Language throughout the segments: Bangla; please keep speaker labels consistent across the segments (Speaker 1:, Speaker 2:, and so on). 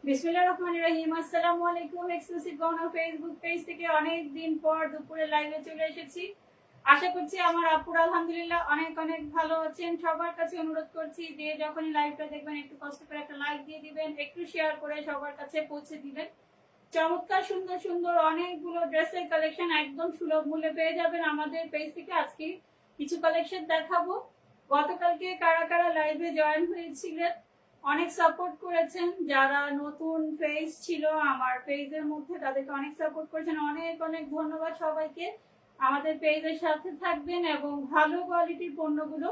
Speaker 1: বিসমিল্লাহির রহমানির রহিম। আসসালামু আলাইকুম। এক্সক্লুসিভ গহনা ফেসবুক পেজ থেকে অনেক দিন পর দুপুরে লাইভে চলে এসেছি। আশা করছি আমার আপুরা আলহামদুলিল্লাহ অনেক অনেক ভালো আছেন। সবার কাছে অনুরোধ করছি যে যখনই লাইভটা দেখবেন একটু কষ্ট করে একটা লাইক দিয়ে দিবেন, একটু শেয়ার করে সবার কাছে পৌঁছে দিবেন। চমৎকার সুন্দর সুন্দর অনেকগুলো ড্রেসের কালেকশন একদম সুলভ মূল্যে পেয়ে যাবেন আমাদের পেজ থেকে। আজকে কিছু কালেকশন দেখাবো। গতকালকে কারা কারা লাইভে জয়েন হয়েছিলেন, অনেক সাপোর্ট করেছেন। যারা নতুন পেজ ছিল আমার পেজের মধ্যে তাদেরকে অনেক সাপোর্ট করেছেন, অনেক অনেক ধন্যবাদ সবাইকে। আমাদের পেজের সাথে থাকবেন এবং ভালো কোয়ালিটির পণ্যগুলো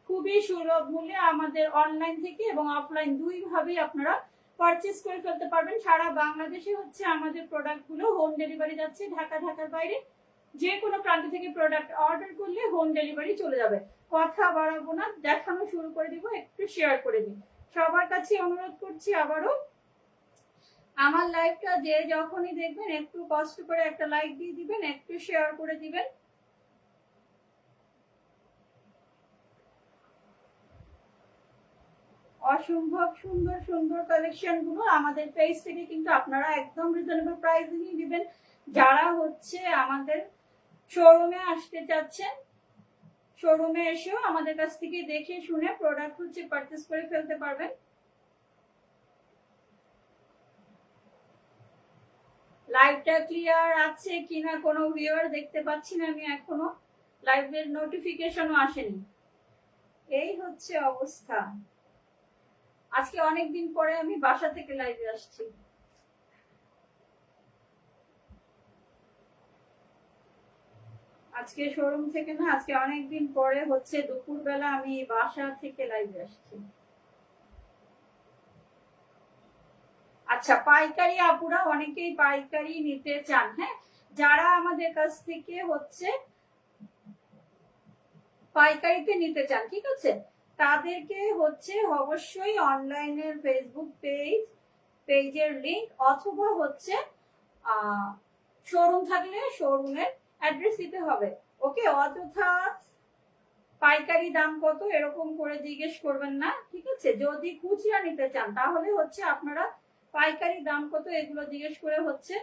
Speaker 1: খুবই সুলভ মূল্যে আমাদের অনলাইন থেকে এবং অফলাইন দুইভাবেই আপনারা পারচেজ করে ফেলতে পারবেন। সারা বাংলাদেশে হচ্ছে আমাদের প্রোডাক্টগুলো হোম ডেলিভারি যাচ্ছে। ঢাকার বাইরে যে কোনো প্রান্ত থেকে প্রোডাক্ট অর্ডার করলে হোম ডেলিভারি চলে যাবে। কথা বাড়াবো না, দেখানো শুরু করে দিব, একটু শেয়ার করে দিন। সবার কাছে অনুরোধ করছি আবারও আমার লাইভটা যে যখনই দেখবেন একটু কষ্ট করে একটা লাইক দিয়ে দিবেন, একটু শেয়ার করে দিবেন। অসম্ভব সুন্দর সুন্দর কালেকশন গুলো আমাদের পেজ থেকে কিন্তু আপনারা একদম রিজনেবল প্রাইসে নিয়ে দিবেন। যারা হচ্ছে আমাদের শোরুমে আসতে চাচ্ছেন, শোরুমে এসেও আমাদের কাছ থেকে দেখে শুনে প্রোডাক্ট হচ্ছে পারচেজ করে ফেলতে পারবেন। লাইভটা ক্লিয়ার আছে কিনা কোনো ভিউয়ার দেখতে পাচ্ছি না আমি এখনো, লাইভের নোটিফিকেশনও আসেনি। এই হচ্ছে অবস্থা। আজকে অনেকদিন পরে আমি বাসা থেকে লাইভে আসছি। আজকে শোরুম থেকে না, আজকে অনেকদিন পরে হচ্ছে দুপুরবেলা আমি বাসা থেকে লাইভে আসছি। আচ্ছা, পাইকারি আপুরা অনেকেই পাইকারি নিতে চান। হ্যাঁ, যারা আমাদের কাছ থেকে হচ্ছে পাইকারিতে নিতে চান, ঠিক আছে, তাদেরকে হচ্ছে অবশ্যই অনলাইনের ফেসবুক পেজের লিংক অথবা হচ্ছে শোরুম থাকলে শোরুমের অ্যাড্রেস দিতে হবে। ওকে, অযথা পাইকারি দাম কত এরকম করে জিজ্ঞেস করবেন না, ঠিক আছে। যদি খুচরা নিতে চান তাহলে হচ্ছে আপনারা পাইকারি দাম কত এগুলো জিজ্ঞেস করে হচ্ছে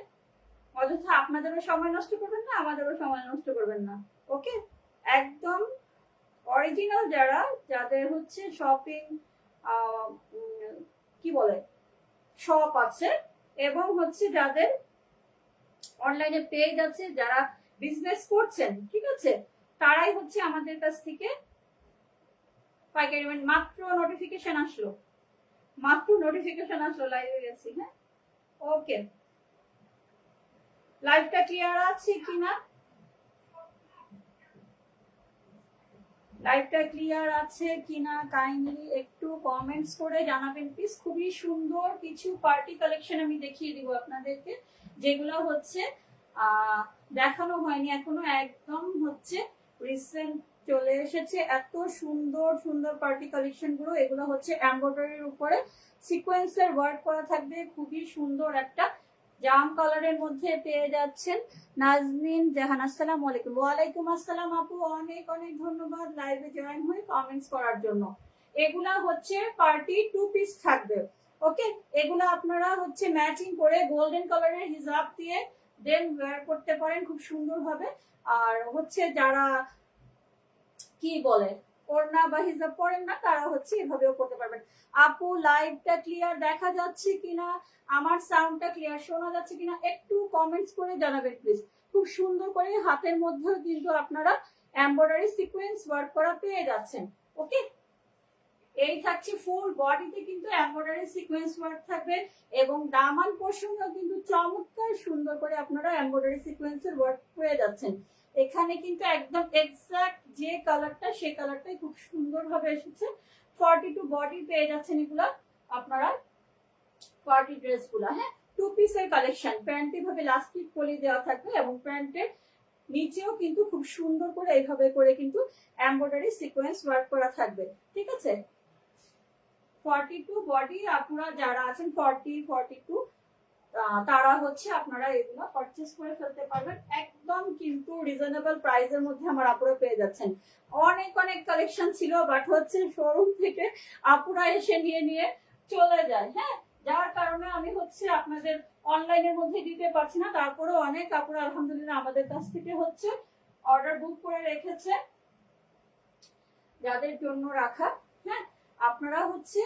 Speaker 1: অযথা আপনাদেরও সময় নষ্ট করবেন না, আমাদেরও সময় নষ্ট করবেন না। ওকে, একদম অরিজিনাল যাদের হচ্ছে শপিং কি বলে শপ আছে এবং হচ্ছে যাদের অনলাইনে পেজ আছে, যারা বিজনেস করছেন, ঠিক আছে, তারাই হচ্ছে আমাদের কাছ থেকে পাইকারি। মাত্র নোটিফিকেশন আসলো লাইভে গেছি। হ্যাঁ, ওকে, লাইভটা ক্লিয়ার আছে কিনা, লাইভটা ক্লিয়ার আছে কিনা কাইন্ডলি একটু কমেন্টস করে জানাবেন প্লিজ। খুবই সুন্দর কিছু পার্টি কালেকশন আমি দেখিয়ে দিব আপনাদেরকে, যেগুলো হচ্ছে দেখানো হয়নি এখনো, একদম হচ্ছে রিসেন্ট চলে এসেছে। এত সুন্দর সুন্দর পার্টি কালেকশন গুলো, এগুলো হচ্ছে এমব্রয়ডারির উপরে সিকোয়েন্সের ওয়ার্ক করা থাকবে। খুবই সুন্দর একটা জাম কালারের মধ্যে পেয়ে যাচ্ছেন। নাজমিন জাহান, আসসালামু আলাইকুম। ওয়ালাইকুম আসসালাম আপু, অনেক অনেক ধন্যবাদ লাইভে জয়েন হয়ে কমেন্টস করার জন্য। এগুলা হচ্ছে পার্টি 2 পিস থাকবে। ওকে, এগুলা আপনারা হচ্ছে ম্যাচিং করে গোল্ডেন কালারের হিজাব দিয়ে দেন ওয়্যার করতে পারেন খুব সুন্দর ভাবে। আর হচ্ছে যারা কি বলে ওড়না বা হিজাব পরেন না, তারা হচ্ছে এভাবেও করতে পারবেন। আপু, লাইভটা ক্লিয়ার দেখা যাচ্ছে কিনা, আমার সাউন্ডটা ক্লিয়ার শোনা যাচ্ছে কিনা একটু কমেন্টস করে জানাবেন প্লিজ। খুব সুন্দর করে হাতের মধ্যেও কিন্তু আপনারা এমব্রয়ডারি সিকোয়েন্স ওয়ার্ক করা পেয়ে যাচ্ছেন। ওকে, এই থাকছে ফুল বডিতে কিন্তু এমব্রয়ডারি সিকোয়েন্স ওয়ার্ক থাকবে এবং দামান পোর্শনেও কিন্তু চমৎকার সুন্দর করে আপনারা এমব্রয়ডারি সিকোয়েন্সের ওয়ার্ক পেয়ে যাচ্ছেন। এখানে কিন্তু একদম এক্সাক্ট যে কালারটা সে কালারটাই খুব সুন্দরভাবে এসেছে। 42 বডি পেয়ে যাচ্ছেন এগুলা আপনারা পার্টি ড্রেসগুলো। হ্যাঁ, 2 পিসের কালেকশন, প্যান্ট এভাবে লাস্টিক কলি দেওয়া থাকবে এবং প্যান্টের নিচেও কিন্তু খুব সুন্দর করে এইভাবে করে কিন্তু এমব্রয়ডারি সিকোয়েন্স ওয়ার্ক করা থাকবে, ঠিক আছে। 42 বডি আপনারা যারা আছেন 42 তারা হচ্ছে আপনারা এগুলো পারচেজ করে ফেলতে পারবেন একদম কিন্তু রিজনেবল প্রাইসের মধ্যে আমার আপুরা পেয়ে যাচ্ছেন। অনেক অনেক কালেকশন ছিল, বাট হচ্ছে শোরুম থেকে আপুরা এসে নিয়ে চলে যায়। হ্যাঁ, যার কারণে আমি হচ্ছে আপনাদের অনলাইনের মধ্যে দিতে পারছি না। তারপরে অনেক কাপড় আলহামদুলিল্লাহ আমাদের কাছ থেকে হচ্ছে অর্ডার বুক করে রেখেছে, যাদের জন্য রাখা। হ্যাঁ, আপনারা হচ্ছে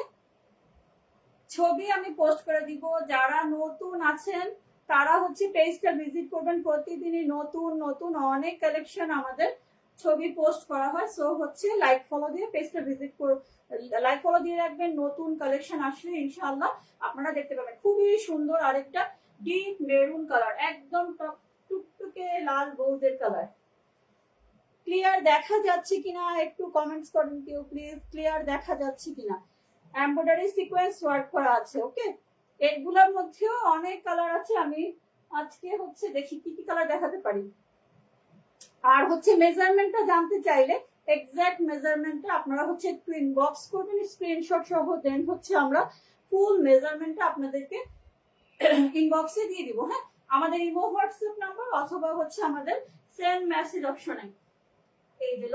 Speaker 1: ছবি আমি পোস্ট করে দিব। যারা নতুন আছেন তারা হচ্ছে পেজটা ভিজিট করবেন। প্রতিদিনই নতুন নতুন অনেক কালেকশন আমাদের ছবি পোস্ট করা হয়। সো হচ্ছে লাইক ফলো দিয়ে পেজটা ভিজিট লাইক ফলো দিয়ে রাখবেন। নতুন কালেকশন আসলে ইনশাআল্লাহ আপনারা দেখতে পাবেন। খুবই সুন্দর আরেকটা ডিপ মেরুন কালার, একদম টুকটুকে লাল গোল্ডের কালার। ক্লিয়ার দেখা যাচ্ছে কিনা একটু কমেন্টস করেন কেউ প্লিজ, ক্লিয়ার দেখা যাচ্ছে কিনা। এমব্রয়ডারি সিকোয়েন্স ওয়ার্ক করা আছে। ওকে, এগুলোর মধ্যেও অনেক কালার আছে। আমি আজকে হচ্ছে দেখি কি কি কালার দেখাতে পারি। আর হচ্ছে মেজারমেন্টটা জানতে চাইলে এক্সাক্ট মেজারমেন্টটা আপনারা হচ্ছে একটু ইনবক্স করবেন স্ক্রিনশট সহ, দেন হচ্ছে আমরা ফুল মেজারমেন্টটা আপনাদেরকে ইনবক্সে দিয়ে দিব। হ্যাঁ, আমাদের ইমো হোয়াটসঅ্যাপ নাম্বার অথবা হচ্ছে আমাদের সেন্ড মেসেজ অপশনে। এই যে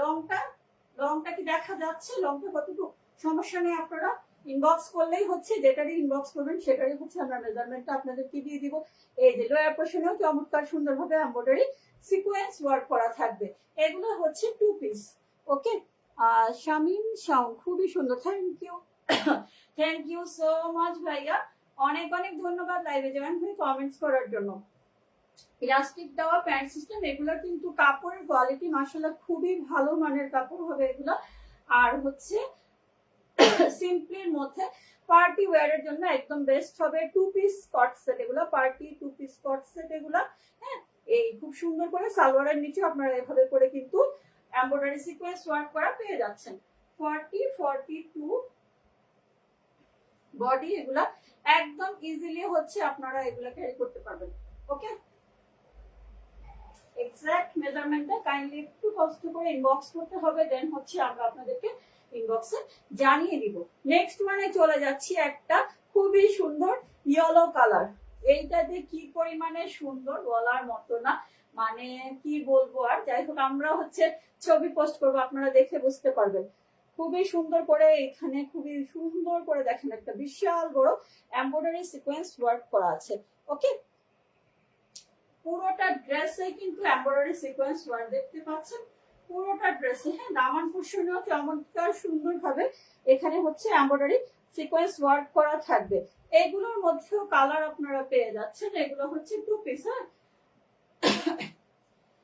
Speaker 1: লংটা কি দেখা যাচ্ছে? লংটা কতটুকু? সমস্যা নেই, আপনারা ইনবক্স করলেই হচ্ছে, যেটারই ইনবক্স করবেন সেটারই হচ্ছে আমরা মেজারমেন্টটা আপনাদেরকে দিয়ে দিব। এই যে লোয়ার পোর্শনেও চমৎকার সুন্দরভাবে এমব্রয়ডারি সিকোয়েন্স ওয়ার্ক করা থাকবে। এগুলো হচ্ছে 2 পিস। ওকে, শামিম শাওন খুবই সুন্দর, thank you thank you so much ভাইয়া, অনেক অনেক ধন্যবাদ লাইভে জয়েন হয়ে কমেন্টস করার জন্য। ইলাস্টিক দেওয়া প্যান্ট সিস্টেম, এগুলো কিন্তু কাপড়ের কোয়ালিটি মাশাআল্লাহ খুবই ভালো মানের কাপড় হবে এগুলো। আর হচ্ছে সিম্পলির মধ্যে পার্টি ওয়্যারের জন্য একদম বেস্ট হবে। 2 পিস স্কট সেট এগুলো, পার্টি 2 পিস স্কট সেট এগুলো। হ্যাঁ, এই খুব সুন্দর করে সালোয়ারের নিচে আপনারা এভাবে করে কিন্তু এমব্রয়ডারি সিকোয়েন্স ওয়ার্ক করা পেয়ে যাচ্ছেন। 40 42 বডি, এগুলা একদম ইজিলি হচ্ছে আপনারা এগুলা ক্যারি করতে পারবেন। ওকে, এক্সাক্ট মেজারমেন্টটা কাইন্ডলি একটু কষ্ট করে ইনবক্স করতে হবে, দেন হচ্ছে আমরা আপনাদেরকে ইনবক্সে জানিয়ে দিব। নেক্সট মানে চলে যাচ্ছি একটা খুবই সুন্দর ইয়েলো কালার। এইটা যে কি পরিমাণে সুন্দর বলার মতো না, মানে কি বলবো আর। যাই হোক, আমরা হচ্ছে ছবি পোস্ট করবো, আপনারা দেখে বুঝতে পারবেন। খুবই সুন্দর করে এখানে খুবই সুন্দর করে দেখেন একটা বিশাল বড় এমব্রয়ডারি সিকোয়েন্স ওয়ার্ক করা আছে। ওকে, পুরোটা ড্রেসে কিন্তু এমব্রয়ডারি সিকোয়েন্স ওয়ার্ক দেখতে পাচ্ছেন পুরোটা ড্রেসে। হ্যাঁ, দামান পোর্শনেও চমৎকার সুন্দর ভাবে এখানে হচ্ছে এমব্রয়ডারি সিকোয়েন্স ওয়ার্ক করা থাকবে। এগুলোর মধ্যেও কালার আপনারা পেয়ে যাচ্ছেন। এগুলো হচ্ছে 2 পিস। হ্যাঁ,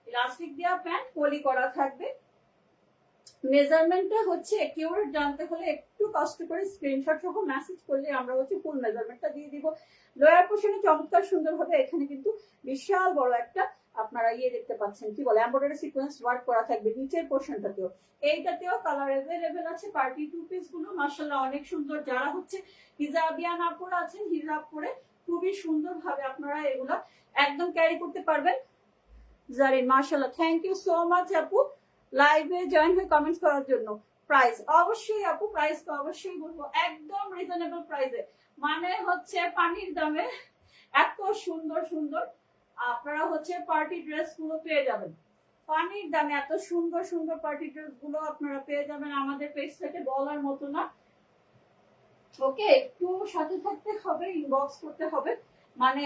Speaker 1: ইলাস্টিক দেওয়া প্যান্ট পলি করা থাকবে। মেজারমেন্টটা হচ্ছে একিউরেট জানতে হলে একটু কষ্ট করে স্ক্রিনশট সহ মেসেজ করলে আমরা হচ্ছে ফুল মেজারমেন্টটা দিয়ে দিব। লোয়ার পোর্শনে চমৎকার সুন্দর হবে এখানে কিন্তু বিশাল বড় একটা আপনারা ইয়ে দেখতে পাচ্ছেন, কি বলে এমব্রয়ডারি সিকোয়েন্স ওয়ার্ক করা থাকবে নিচের পোর্শনটাতেও। এইটাতেও কালার অ্যাভেলেবেল আছে। পার্টি 2 পিস গুলো মাশাআল্লাহ অনেক সুন্দর। যারা হচ্ছে হিজাবিয়ান আপুরা আছেন, হিজাব পরে খুবই সুন্দর ভাবে আপনারা এগুলো একদম ক্যারি করতে পারবেন। জারিন মাশাআল্লাহ, থ্যাংক ইউ সো মাচ আপু লাইভে জয়েন হয়ে কমেন্টস করার জন্য। প্রাইস অবশ্যই আপু, প্রাইস তো অবশ্যই বলবো একদম রিজনেবল প্রাইসে, মানে হচ্ছে পানির দামে এত সুন্দর সুন্দর আপনারা হচ্ছে পার্টি ড্রেস গুলো পেয়ে যাবেন। পানির দামে এত সুন্দর সুন্দর পার্টি ড্রেস গুলো আপনারা পেয়ে যাবেন আমাদের পেজ থেকে, বলার মতো না। ওকে, একটু সাথে থাকতে হবে, ইনবক্স করতে হবে। মানে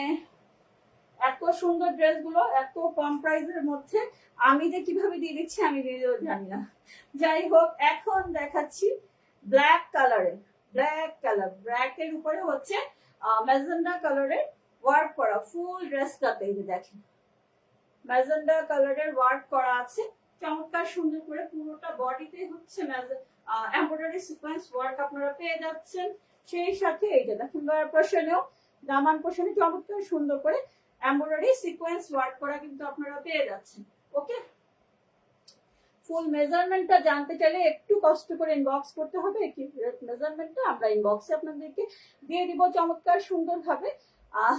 Speaker 1: এত সুন্দর ড্রেস গুলো এত কম প্রাইসের মধ্যে আমি যে কিভাবে দিয়ে দিচ্ছি আমি নিজেও জানি না। যাই হোক, এখন দেখাচ্ছি ব্ল্যাক কালারে, ব্ল্যাক এর উপরে হচ্ছে ম্যাজেন্ডা কালারের ওয়ার্ক করা ফুল ড্রেসটাতে। এই যে দেখেন ম্যাজেন্ডা কালারের ওয়ার্ক করা আছে চমৎকার সুন্দর করে। পুরোটা বডিতে হচ্ছে এমব্রয়ডারি সিকোয়েন্স ওয়ার্ক আপনারা পেয়ে যাচ্ছেন। সেই সাথে এই যে দেখেন গলার পোর্শনেও দামান পোর্শনে চমৎকার সুন্দর করে এমব্রয়ডারি সিকোয়েন্স ওয়ার্ক করা কিন্তু আপনারা পেয়ে যাচ্ছেন। ওকে, ফুল মেজারমেন্টটা জানতে চাইলে একটু কষ্ট করে ইনবক্স করতে হবে। কি মেজারমেন্টটা আমরা ইনবক্সে আপনাদেরকে দিয়ে দিব চমৎকার সুন্দর ভাবে।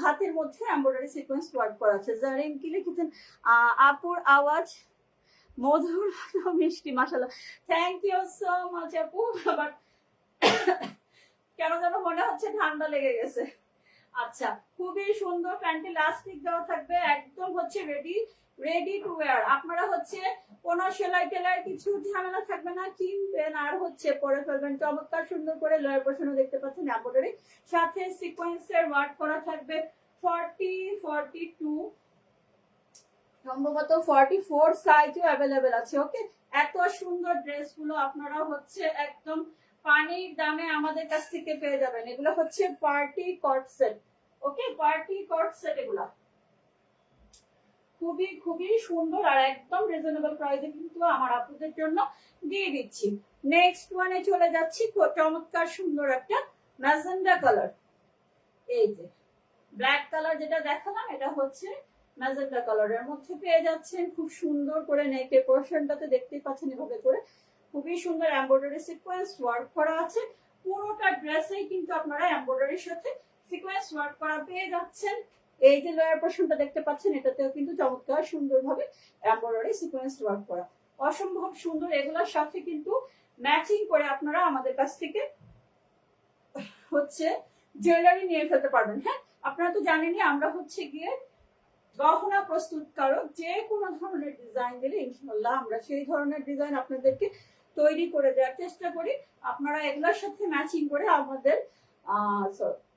Speaker 1: হাতের মধ্যে এমব্রয়ডারি সিকোয়েন্স ওয়ার্ক করা আছে। জারিন কি লিখেছেন? আপুর আওয়াজ মধুর মিষ্টি, মাশাআল্লাহ, থ্যাংক ইউ সো মাচ আপু। বাট কেন যেন মনে হচ্ছে ঠান্ডা লেগে গেছে। আচ্ছা, খুবই সুন্দর প্যান্টে ইলাস্টিক দেওয়া থাকবে, একদম হচ্ছে রেডি রেডি টু ওয়্যার। আপনারা হচ্ছে কোনো সেলাই টেলাই কিছু ঝামেলা থাকবে না, কিনবেন আর হচ্ছে পরে ফেলবেন। চমৎকার সুন্দর করে লয়ের পোর্শনও দেখতে পাচ্ছেন এমব্রয়ডারি, সাথে সিকোয়েন্সের ওয়ার্ক করা থাকবে। 40, 42, সম্ভবত 44 সাইজও অ্যাভেলেবেল আছে। ওকে, এত সুন্দর ড্রেসগুলো আপনারা হচ্ছে একদম পানির দামে আমাদের কাছ থেকে পেয়ে যাবেন। এগুলো হচ্ছে পার্টি কট সেট। ওকে, পার্টি কট সেট এগুলা খুবই খুবই সুন্দর আর একদম রিজনেবল প্রাইসে কিন্তু আমার আপুদের জন্য দিয়ে দিচ্ছি। নেক্সট ওয়ানে চলে যাচ্ছি, চমৎকার সুন্দর একটা ম্যাজেন্ডা কালার। এই যে ব্ল্যাক কালার যেটা দেখালাম, এটা হচ্ছে ম্যাজেন্ডা কালারের মধ্যে পেয়ে যাচ্ছেন। খুব সুন্দর করে নেকের পোর্শনটাতে দেখতেই পাচ্ছেন এভাবে করে খুবই সুন্দর এমব্রয়ডারি সিকোয়েন্স ওয়ার্ক করা আছে। পুরোটা ড্রেসেই কিন্তু আপনারা এমব্রয়ডারির সাথে সিকোয়েন্স ওয়ার্ক করা পেয়ে যাচ্ছেন। এই যে লয়ার পোর্শনটা দেখতে পাচ্ছেন, এটাতেও কিন্তু চমৎকার সুন্দরভাবে এমব্রয়ডারি সিকোয়েন্স ওয়ার্ক করা, অসম্ভব সুন্দর। এগুলোর সাথে কিন্তু ম্যাচিং করে আপনারা আমাদের কাছ থেকে হচ্ছে জুয়েলারি নিয়ে ফেলতে পারবেন। হ্যাঁ, আপনারা তো জানেনই আমরা হচ্ছে গিয়ে গহনা প্রস্তুতকারক। যে কোনো ধরনের ডিজাইন দিলে ইনশাআল্লাহ আমরা সেই ধরনের ডিজাইন আপনাদেরকে তৈরি করে দেওয়ার চেষ্টা করি। আপনারা এগুলোর সাথে ম্যাচিং করে আমাদের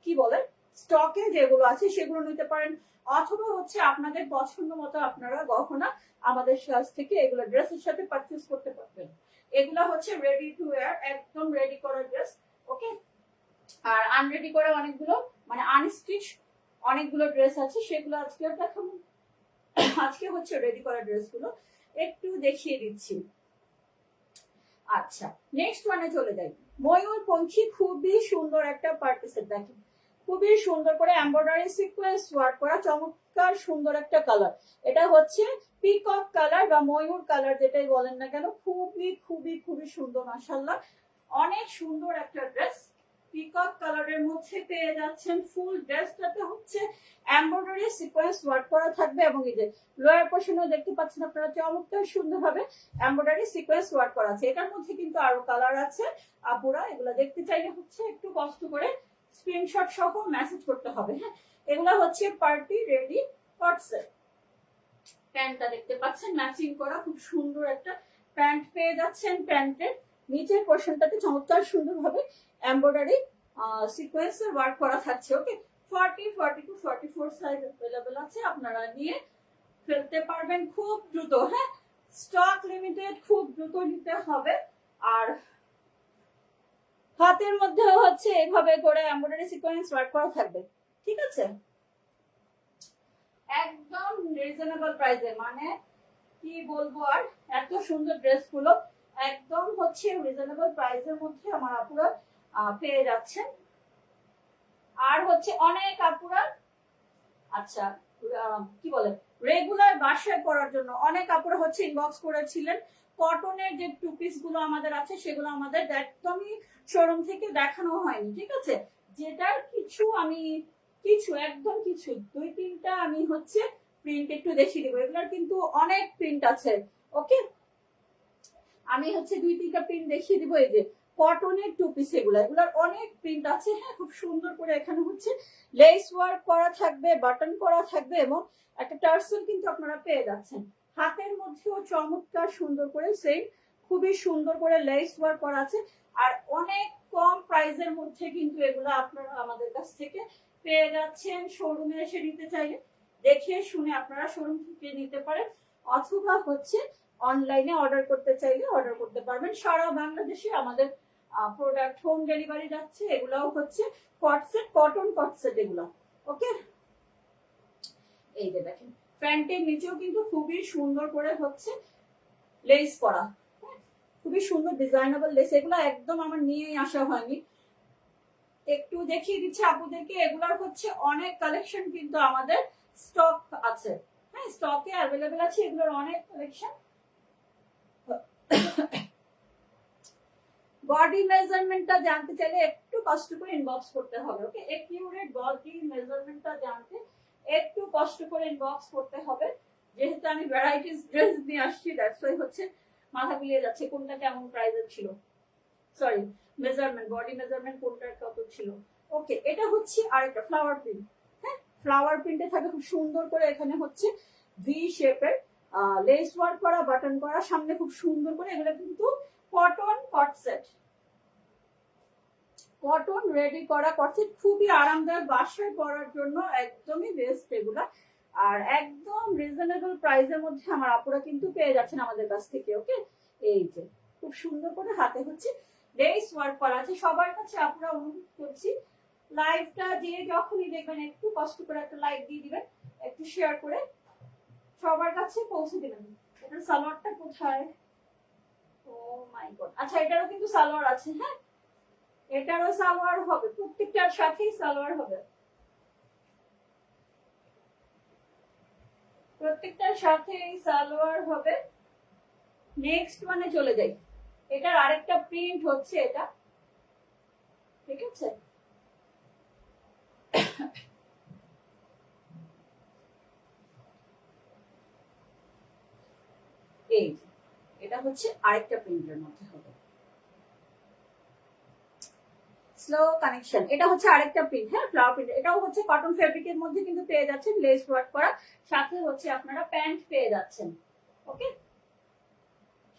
Speaker 1: কি বলে স্টকে যেগুলো আছে সেগুলো নিতে পারেন, অথবা হচ্ছে আপনাদের পছন্দ মতো আপনারা গহনা আমাদের কাছ থেকে এগুলো ড্রেসের সাথে পারচেজ করতে পারবেন। এগুলো হচ্ছে রেডি টু ওয়্যার, একদম রেডি করা ড্রেস। ওকে, আর আনরেডি করে অনেকগুলো মানে আনস্টিচ অনেকগুলো ড্রেস আছে, সেগুলো আজকে দেখাবো। আজকে হচ্ছে রেডি করা ড্রেসগুলো একটু দেখিয়ে দিচ্ছি। আচ্ছা, নেক্সট ওয়ানে চলে যাই। ময়ূরপঙ্খী, খুবই সুন্দর একটা পার্টি সেট। দেখেন খুবই সুন্দর করে এমব্রয়ডারি সিকোয়েন্স ওয়ার্ক করা, চমৎকার সুন্দর একটা কালার। এটা হচ্ছে পিকক কালার বা ময়ূর কালার যেটাই বলেন না কেন, খুবই খুবই খুবই সুন্দর মাশাআল্লাহ। অনেক সুন্দর একটা ড্রেস পিকক কালারের মধ্যে পেয়ে যাচ্ছেন। ফুল ড্রেসটাতে হচ্ছে এমব্রয়ডারি সিকোয়েন্স ওয়ার্ক করা থাকবে, এবং এই যে লোয়ার পোর্শনও দেখতে পাচ্ছেন আপনারা চমৎকার সুন্দরভাবে এমব্রয়ডারি সিকোয়েন্স ওয়ার্ক করা আছে। এটার মধ্যে কিন্তু আরো কালার আছে, আপুরা এগুলো দেখতে চাইলে হচ্ছে একটু কষ্ট করে স্ক্রিনশট সহ মেসেজ করতে হবে। হ্যাঁ, এগুলো হচ্ছে পার্টি রেডি কট সেট। প্যান্টটা দেখতে পাচ্ছেন ম্যাচিং করা, খুব সুন্দর একটা প্যান্ট পেয়ে যাচ্ছেন। প্যান্টের নিচের পোর্শনটাতে চমৎকার সুন্দরভাবে এমব্রয়ডারি সিকোয়েন্সের ওয়ার্ক করা থাকছে। ওকে, 40, 42, 44 সাইজ अवेलेबल আছে, আপনারা নিয়ে ফেলতে পারবেন খুব দ্রুত। হ্যাঁ, স্টক লিমিটেড, খুব দ্রুত নিতে হবে। আর হাতের মধ্যে হচ্ছে এভাবে করে এমব্রয়ডারি সিকোয়েন্স ওয়ার্ক করা থাকবে। ঠিক আছে, একদম রিজনেবল প্রাইসে, মানে কি বলবো আর, এত সুন্দর ড্রেসগুলো একদম হচ্ছে রিজনেবল প্রাইসের মধ্যে আমার আপুরা পেয়ে যাচ্ছেন। আর হচ্ছে অনেক আপুরা আচ্ছা কি বলে রেগুলার বাসায় পরার জন্য অনেক আপুরা হচ্ছে ইনবক্স করেছিলেন। কটনের যে টু পিস গুলো আমাদের আছে সেগুলো আমাদের একদমই শোরুম থেকে দেখানো হয়নি। ঠিক আছে, যেটার কিছু একদম কিছু 2-3টা আমি হচ্ছে প্রিন্ট একটু দেখিয়ে দেবো। এগুলোর কিন্তু অনেক প্রিন্ট আছে। ওকে, আমি হচ্ছে 2-3টা প্রিন্ট দেখিয়ে দিব। এই যে কটনের টু পিস, এগুলোর অনেক প্রিন্ট আছে। হ্যাঁ, খুব সুন্দর করে এখানে হচ্ছে লেস ওয়ার্ক করা থাকবে, বাটন করা থাকবে, এবং একটা টার্সেল কিন্তু আপনারা পেয়ে যাচ্ছেন। হাতের মধ্যেও চমৎকার সুন্দর করে সেম খুবই সুন্দর করে লেস ওয়ার্ক করা আছে। আর অনেক কম প্রাইসের মধ্যে কিন্তু এগুলো আপনারা আমাদের কাছ থেকে পেয়ে যাচ্ছেন। শোরুমে এসে নিতে চাইলে দেখে শুনে আপনারা শোরুম থেকে নিতে পারেন, অথবা হচ্ছে অনলাইনে অর্ডার করতে চাইলে অর্ডার করতে পারবেন। সারা বাংলাদেশে আমাদের প্রোডাক্ট হোম ডেলিভারি যাচ্ছে। এগুলাও হচ্ছে কটসেট, কটন কটসেট এগুলো। ওকে, এই যে দেখেন প্যান্টের নিচেও কিন্তু খুবই সুন্দর করে হচ্ছে লেস করা, খুবই সুন্দর ডিজাইনেবল লেস। এগুলো একদম আমার নিয়েই আসা হয়নি, একটু দেখিয়ে দিচ্ছি আপুদেরকে। এগুলার হচ্ছে অনেক কালেকশন কিন্তু আমাদের স্টক আছে। হ্যাঁ, স্টকে অ্যাভেলেবেল আছে এগুলোর অনেক কালেকশন। বডি মেজারমেন্টটা জানতে চাইলে একটু কষ্ট করে ইনবক্স করতে হবে। ওকে, একিউরেট বডি মেজারমেন্টটা জানতে একটু কষ্ট করে ইনবক্স করতে হবে। যেহেতু আমি ভ্যারাইটিস ড্রেস নিয়ে আসছি, দ্যাটস ওয়াই হচ্ছে মাথা গুলিয়ে যাচ্ছে কোনটা কেমন প্রাইসের ছিল। সরি, মেজারমেন্ট, বডি মেজারমেন্ট কোনটার কত ছিল। ওকে, এটা হচ্ছে আরেকটা ফ্লাওয়ার প্রিন্ট। হ্যাঁ, ফ্লাওয়ার প্রিন্টে থাকে খুব সুন্দর করে, এখানে হচ্ছে ভি শেপের লেস ওয়ার্ক করা, বাটন করা, সামনে খুব সুন্দর করে। এগুলো কিন্তু কটন কটসেট, কটন রেডি করা কটসেট, খুবই আরামদায়ক, বাসায় পরার জন্য একদমই বেস্ট এগুলা। আর একদম রিজনেবল প্রাইসের মধ্যে আমার আপুরা কিন্তু পেয়ে যাচ্ছেন আমাদের কাছ থেকে। ওকে, এই যে খুব সুন্দর করে হাতে হচ্ছে লেস ওয়ার্ক করা আছে। সবার কাছে আপুরা অনুরোধ করছি, লাইভটা যে যখনই দেখবেন একটু কষ্ট করে একটা লাইক দিয়ে দিবেন, একটু শেয়ার করে সবার কাছে পৌঁছে দিবেন। এটার সালোয়ারটা কোথায়? ও মাই গড, আচ্ছা এটারও কিন্তু সালোয়ার আছে। হ্যাঁ, এটারও সালোয়ার হবে, প্রত্যেকটার সাথেই সালোয়ার হবে, প্রত্যেকটার সাথে সালোয়ার হবে। নেক্সট মানে চলে যাই, এটার আরেকটা প্রিন্ট হচ্ছে এটা, ঠিক আছে? এই এটা হচ্ছে আরেকটা প্রিন্টের মধ্যে হবে, স্লো কানেকশন। এটা হচ্ছে আরেকটা প্রিন্ট, হ্যাঁ ফ্লাওয়ার প্রিন্ট। এটাও হচ্ছে কটন ফেব্রিকের মধ্যে কিন্তু পেয়ে যাচ্ছেন লেস ওয়ার্ক করা, সাথে হচ্ছে আপনারা প্যান্ট পেয়ে যাচ্ছেন। ওকে,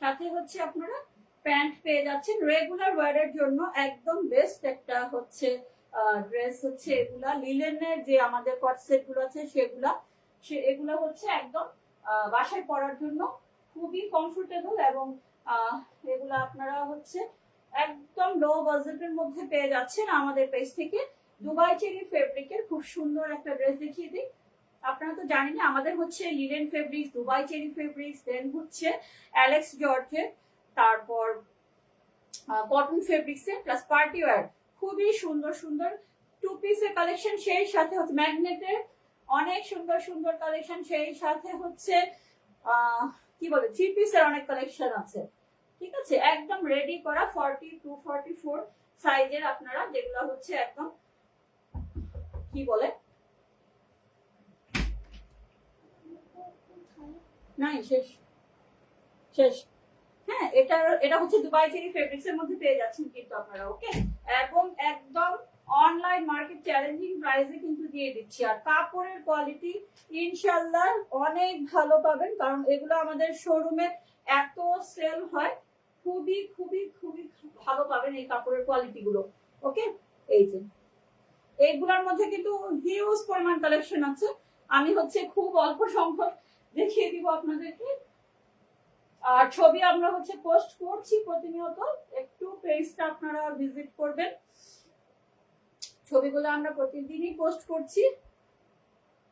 Speaker 1: সাথে হচ্ছে আপনারা প্যান্ট পেয়ে যাচ্ছেন। রেগুলার ওয়্যারের জন্য একদম বেস্ট একটা হচ্ছে ড্রেস হচ্ছে এগুলা। লিলেনের যে আমাদের কট সেট গুলো আছে সেগুলা, এগুলা হচ্ছে একদম বাসায় পরার জন্য খুবই কমফোর্টেবল। এবং এগুলা আপনারা হচ্ছে একদম লো বাজেটের মধ্যে পেয়ে যাচ্ছেন আমাদের পেজ থেকে। দুবাই চেরি ফেব্রিকের খুব সুন্দর একটা ড্রেস দেখিয়ে দিই। আপনারা তো জানেন আমাদের হচ্ছে linen fabrics, Dubai cherry fabrics, then হচ্ছে অ্যালেক্স জর্জের, তারপর কটন ফেব্রিক্সের, প্লাস পার্টি ওয়্যার। খুবই সুন্দর সুন্দর টু পিসের কালেকশন, সেই সাথে হচ্ছে ম্যাগনেটের অনেক সুন্দর সুন্দর কালেকশন, সেই সাথে হচ্ছে কি বলে থ্রি পিসের অনেক কালেকশন আছে। ঠিক আছে, একদম রেডি করা 40 to 44 সাইজের আপনারা, যেগুলো হচ্ছে একদম কি বলে নাই শেষ শেষ। হ্যাঁ, এটা হচ্ছে দুবাই চেরি ফেব্রিক্স এর মধ্যে পেয়ে যাচ্ছেন কিন্তু আপনারা। ওকে, এবং একদম অনলাইন মার্কেট চ্যালেঞ্জিং প্রাইসে কিন্তু দিয়ে দিচ্ছি। আর কাপড়ের কোয়ালিটি ইনশাল্লাহ অনেক ভালো পাবেন, কারণ এগুলো আমাদের শোরুমে এত সেল হয়, খুবই খুবই খুবই ভালো পাবেন এই কাপড়ের কোয়ালিটি গুলো। ওকে, এই যে এইগুলোর মধ্যে কিন্তু হিউজ পরিমাণ কালেকশন আছে। আমি হচ্ছে খুব অল্প সংখ্যক দেখিয়ে দিব আপনাদেরকে। আর ছবি আমরা হচ্ছে পোস্ট করছি প্রতিনিয়ত, একটু পেজটা আপনারা ভিজিট করবেন। ছবিগুলো আমরা প্রতিদিনই পোস্ট করছি।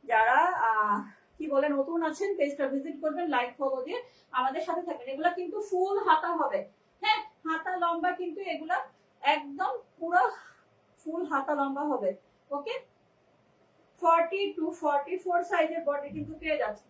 Speaker 1: যারা কি বলে নতুন আছেন পেজটা ভিজিট করবেন, লাইক ফলো দিয়ে আমাদের সাথে থাকবেন। এগুলা কিন্তু ফুল হাতা হবে, হ্যাঁ হাতা লম্বা কিন্তু এগুলা একদম পুরো ফুল হাতা লম্বা হবে। ওকে, 40 to 44 সাইজের বডি কিন্তু পেয়ে যাচ্ছে।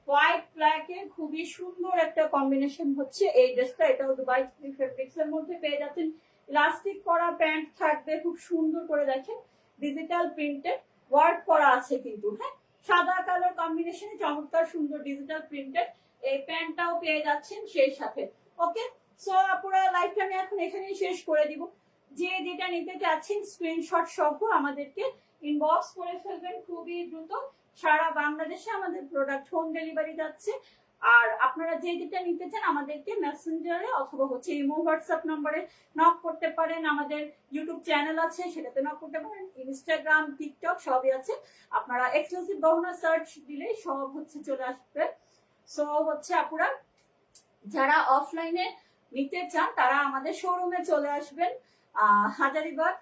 Speaker 1: হোয়াইট ব্ল্যাক এর খুবই সুন্দর একটা কম্বিনেশন হচ্ছে এই ড্রেসটা। এটাও দুবাই ফেব্রিক্স এর মধ্যে পেয়ে যাচ্ছেন। ইলাস্টিক করা প্যান্ট থাকবে, খুব সুন্দর করে দেখেন ডিজিটাল প্রিন্টেড ওয়ার্ক করা আছে কিন্তু। হ্যাঁ, সাদা কালার কম্বিনেশনে চমৎকার সুন্দর ডিজিটাল প্রিন্টেড এই প্যান্টটাও পেয়ে যাচ্ছেন সেই সাথে। ওকে, সো আপুরা লাইভটা আমি এখন এখানেই শেষ করে দিব। যে যেটা নিতে চাচ্ছেন স্ক্রিনশট সহ আমাদেরকে ইনবক্স করে ফেলবেন খুবই দ্রুত। সারা বাংলাদেশে আমাদের প্রোডাক্ট হোম ডেলিভারি যাচ্ছে। আর আপনারা যে যেটা নিতে চান আমাদেরকে মেসেঞ্জারে অথবা হচ্ছে ইমো হোয়াটসঅ্যাপ নম্বরে নক করতে পারেন। আমাদের ইউটিউব চ্যানেল আছে, সেটাতে নক করতে পারেন। ইনস্টাগ্রাম, টিকটক সবই আছে। আপনারা এক্সক্লুসিভ গহনা সার্চ দিলে সব হচ্ছে চলে আসবে। সো হচ্ছে আপুরা যারা অফলাইনে নিতে চান তারা আমাদের শোরুমে চলে আসবেন। হাজারীবাগ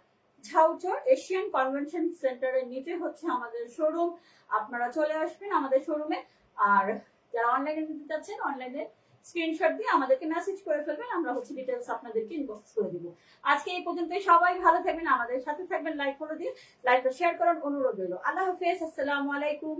Speaker 1: ঝাউচর এশিয়ান কনভেনশন সেন্টারের নিচে হচ্ছে আমাদের শোরুম। আপনারা চলে আসবেন আমাদের শোরুমে। আর যারা অনলাইনে নিতে চাচ্ছেন অনলাইনে স্ক্রিনশট দিয়ে আমাদেরকে মেসেজ করে ফেলবেন, আমরা হচ্ছে ডিটেলস আপনাদেরকে ইনবক্স করে দিব। আজকে এই পর্যন্তই, সবাই ভালো থাকবেন, আমাদের সাথে থাকবেন, লাইক ফলো দিয়ে লাইকটা শেয়ার করার অনুরোধ রইল। আল্লাহ হাফেজ, আসসালামু আলাইকুম।